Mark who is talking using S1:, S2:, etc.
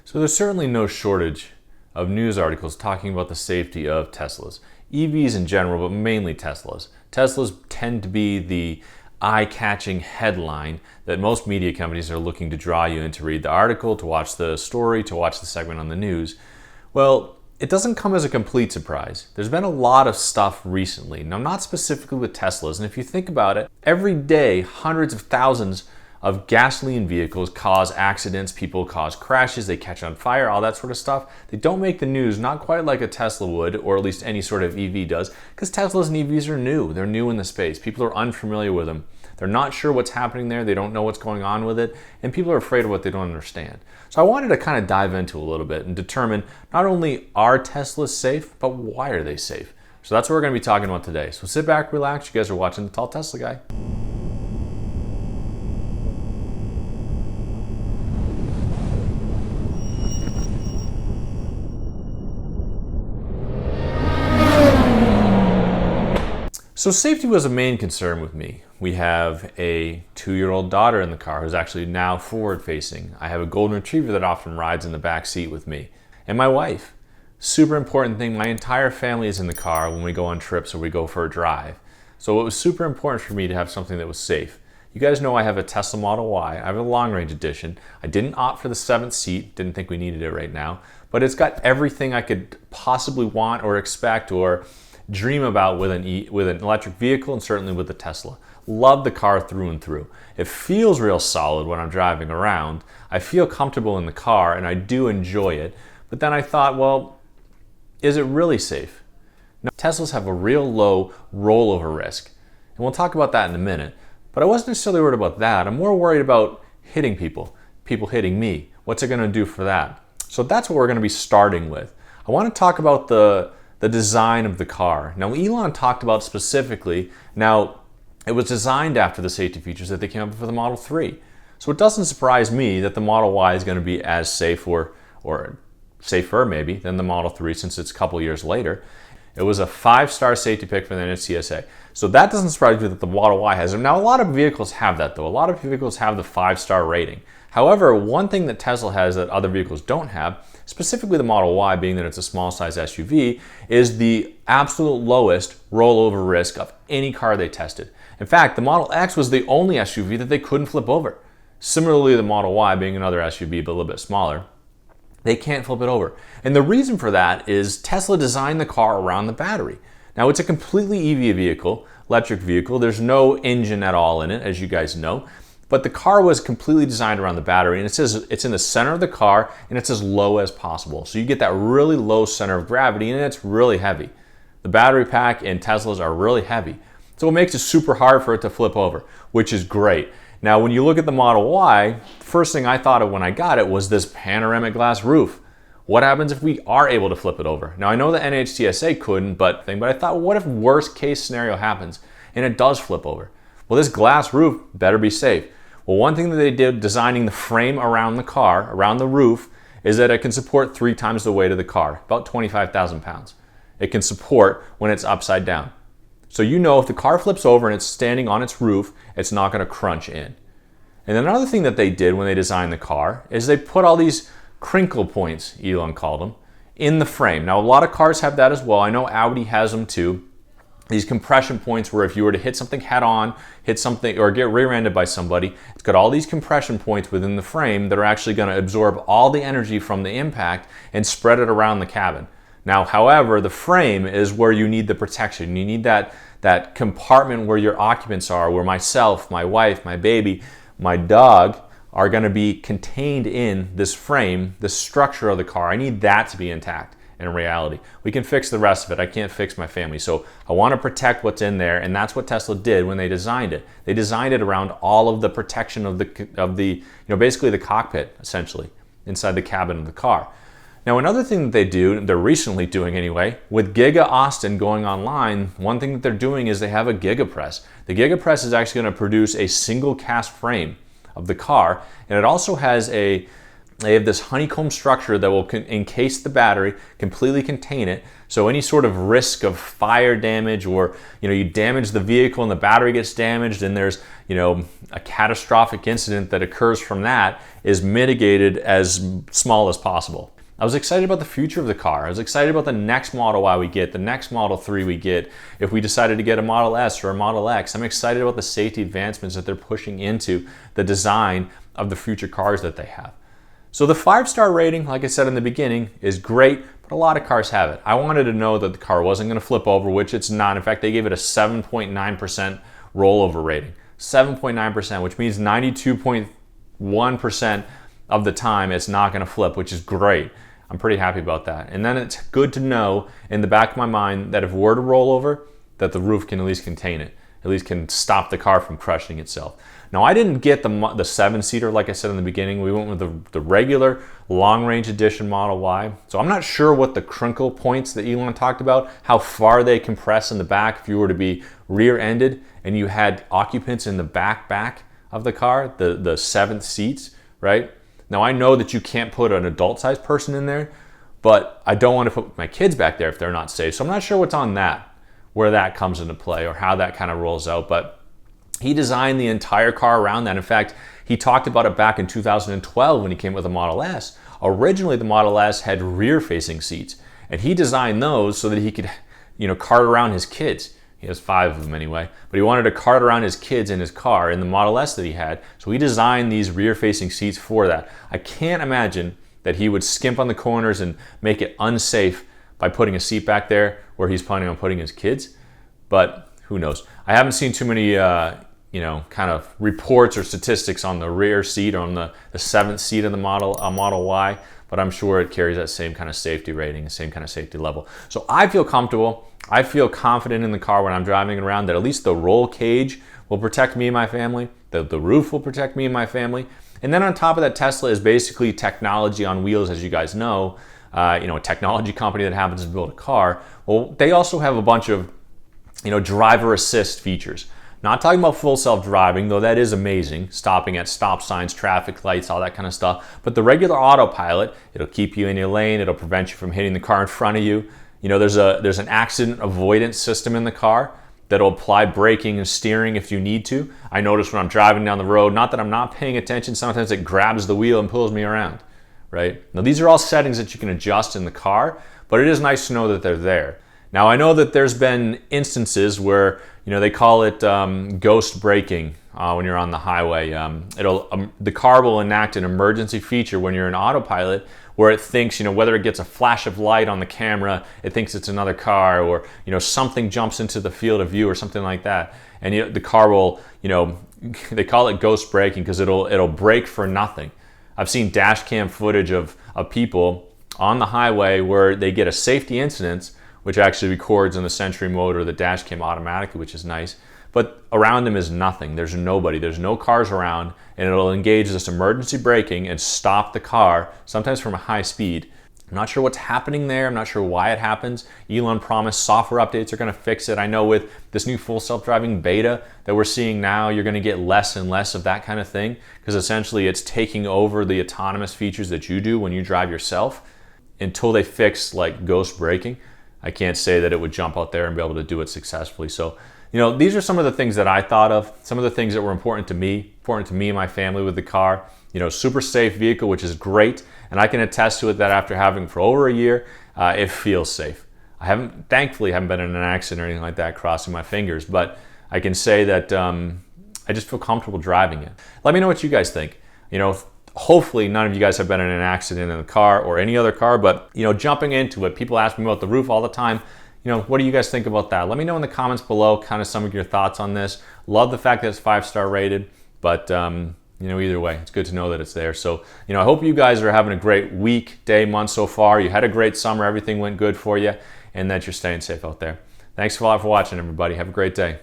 S1: So there's certainly no shortage of news articles talking about the safety of Teslas. EVs in general, but mainly Teslas. Teslas tend to be the eye-catching headline that most media companies are looking to draw you in to read the article, to watch the story, to watch the segment on the news. Well, it doesn't come as a complete surprise. There's been a lot of stuff recently. Now, not specifically with Teslas, and if you think about it, every day, hundreds of thousands of gasoline vehicles cause accidents, people cause crashes, they catch on fire, all that sort of stuff. They don't make the news, not quite like a Tesla would, or at least any sort of EV does, because Teslas and EVs are new. They're new in the space. People are unfamiliar with them. They're not sure what's happening there. They don't know what's going on with it, and people are afraid of what they don't understand. So I wanted to kind of dive into a little bit and determine not only are Teslas safe, but why are they safe? So that's what we're going to be talking about today. So sit back, relax. You guys are watching The Tall Tesla Guy. So safety was a main concern with me. We have a 2-year-old daughter in the car who's actually now forward-facing. I have a golden retriever that often rides in the back seat with me. And my wife. Super important thing, my entire family is in the car when we go on trips or we go for a drive. So it was super important for me to have something that was safe. You guys know I have a Tesla Model Y. I have a long-range edition. I didn't opt for the 7th seat, didn't think we needed it right now, but it's got everything I could possibly want or expect or dream about with an electric vehicle, and certainly with the Tesla. Love the car through and through. It feels real solid when I'm driving around. I feel comfortable in the car and I do enjoy it. But then I thought, well, is it really safe? Now, Teslas have a real low rollover risk. And we'll talk about that in a minute. But I wasn't necessarily worried about that. I'm more worried about hitting people hitting me. What's it going to do for that? So that's what we're going to be starting with. I want to talk about the design of the car. Now, Elon talked about specifically, now it was designed after the safety features that they came up with for the Model 3. So it doesn't surprise me that the Model Y is going to be as safe or safer maybe than the Model 3 since it's a couple years later. It was a 5-star safety pick for the NHTSA. So that doesn't surprise me that the Model Y has it. Now, a lot of vehicles have that though. A lot of vehicles have the 5-star rating. However, one thing that Tesla has that other vehicles don't have, specifically the Model Y, being that it's a small size SUV, is the absolute lowest rollover risk of any car they tested. In fact, the Model X was the only SUV that they couldn't flip over. Similarly, the Model Y, being another SUV but a little bit smaller, they can't flip it over. And the reason for that is Tesla designed the car around the battery. Now, it's a completely EV vehicle, electric vehicle. There's no engine at all in it, as you guys know. But the car was completely designed around the battery, and it says it's in the center of the car and it's as low as possible. So you get that really low center of gravity, and it's really heavy. The battery pack in Teslas are really heavy. So it makes it super hard for it to flip over, which is great. Now, when you look at the Model Y, the first thing I thought of when I got it was this panoramic glass roof. What happens if we are able to flip it over? Now, I know the NHTSA couldn't, but I thought, what if worst case scenario happens and it does flip over? Well, this glass roof better be safe. Well, one thing that they did designing the frame around the car, around the roof, is that it can support 3 times the weight of the car, about 25,000 pounds. It can support when it's upside down. So you know if the car flips over and it's standing on its roof, it's not going to crunch in. And another thing that they did when they designed the car is they put all these crinkle points, Elon called them, in the frame. Now, a lot of cars have that as well. I know Audi has them too. These compression points where if you were to hit something head on, hit something, or get rear-ended by somebody, it's got all these compression points within the frame that are actually going to absorb all the energy from the impact and spread it around the cabin. Now, however, the frame is where you need the protection. You need that compartment where your occupants are, where myself, my wife, my baby, my dog are going to be contained in this frame, the structure of the car. I need that to be intact. In reality, we can fix the rest of it. I can't fix my family. So I want to protect what's in there, and that's what Tesla did when they designed it. They designed it around all of the protection of the basically the cockpit, essentially, inside the cabin of the car. Now, another thing that they do, they're recently doing anyway, with Giga Austin going online, one thing that they're doing is they have a Giga Press. The Giga Press is actually going to produce a single cast frame of the car, and it also has a They have this honeycomb structure that will encase the battery, completely contain it. So any sort of risk of fire damage, or you damage the vehicle and the battery gets damaged, and there's a catastrophic incident that occurs from that, is mitigated as small as possible. I was excited about the future of the car. I was excited about the next Model Y we get, the next Model 3 we get. If we decided to get a Model S or a Model X, I'm excited about the safety advancements that they're pushing into the design of the future cars that they have. So the 5-star rating, like I said in the beginning, is great, but a lot of cars have it. I wanted to know that the car wasn't going to flip over, which it's not. In fact, they gave it a 7.9% rollover rating. 7.9%, which means 92.1% of the time it's not going to flip, which is great. I'm pretty happy about that. And then it's good to know in the back of my mind that if it were to roll over, that the roof can at least contain it, at least can stop the car from crushing itself. Now, I didn't get the 7-seater like I said in the beginning. We went with the regular long-range edition Model Y. So I'm not sure what the crinkle points that Elon talked about, how far they compress in the back if you were to be rear-ended and you had occupants in the back of the car, the 7th seats, right? Now, I know that you can't put an adult-sized person in there, but I don't want to put my kids back there if they're not safe. So I'm not sure what's on that, where that comes into play or how that kind of rolls out. But he designed the entire car around that. In fact, he talked about it back in 2012 when he came with the Model S. Originally, the Model S had rear-facing seats, and he designed those so that he could, cart around his kids. He has 5 of them anyway, but he wanted to cart around his kids in his car in the Model S that he had, so he designed these rear-facing seats for that. I can't imagine that he would skimp on the corners and make it unsafe by putting a seat back there where he's planning on putting his kids, but who knows. I haven't seen too many kind of reports or statistics on the rear seat or on the 7th seat of the Model Y, but I'm sure it carries that same kind of safety rating, the same kind of safety level. So I feel comfortable. I feel confident in the car when I'm driving it around that at least the roll cage will protect me and my family, that the roof will protect me and my family. And then on top of that, Tesla is basically technology on wheels, as you guys know, a technology company that happens to build a car. Well, they also have a bunch of driver assist features. Not talking about full self-driving, though that is amazing, stopping at stop signs, traffic lights, all that kind of stuff. But the regular autopilot, it'll keep you in your lane, it'll prevent you from hitting the car in front of you. There's an accident avoidance system in the car that'll apply braking and steering if you need to. I notice when I'm driving down the road, not that I'm not paying attention, sometimes it grabs the wheel and pulls me around, right? Now these are all settings that you can adjust in the car, but it is nice to know that they're there. Now I know that there's been instances where they call it ghost braking when you're on the highway. The car will enact an emergency feature when you're in autopilot where it thinks, whether it gets a flash of light on the camera, it thinks it's another car, or something jumps into the field of view or something like that, and the car will, they call it ghost braking because it'll brake for nothing. I've seen dash cam footage of people on the highway where they get a safety incident, which actually records in the Sentry mode or the dash cam automatically, which is nice. But around them is nothing. There's nobody. There's no cars around, and it'll engage this emergency braking and stop the car, sometimes from a high speed. I'm not sure what's happening there. I'm not sure why it happens. Elon promised software updates are going to fix it. I know with this new full self-driving beta that we're seeing now, you're going to get less and less of that kind of thing because essentially it's taking over the autonomous features that you do when you drive yourself until they fix like ghost braking. I can't say that it would jump out there and be able to do it successfully. So, these are some of the things that I thought of, some of the things that were important to me and my family with the car. Super safe vehicle, which is great. And I can attest to it that after having it for over a year, it feels safe. Thankfully haven't been in an accident or anything like that, crossing my fingers, but I can say that I just feel comfortable driving it. Let me know what you guys think. Hopefully none of you guys have been in an accident in a car or any other car, but jumping into it, people ask me about the roof all the time. What do you guys think about that? Let me know in the comments below kind of some of your thoughts on this. Love the fact that it's 5-star rated, but either way, it's good to know that it's there. So, I hope you guys are having a great week, day, month so far. You had a great summer, everything went good for you, and that you're staying safe out there. Thanks a lot for watching, everybody. Have a great day.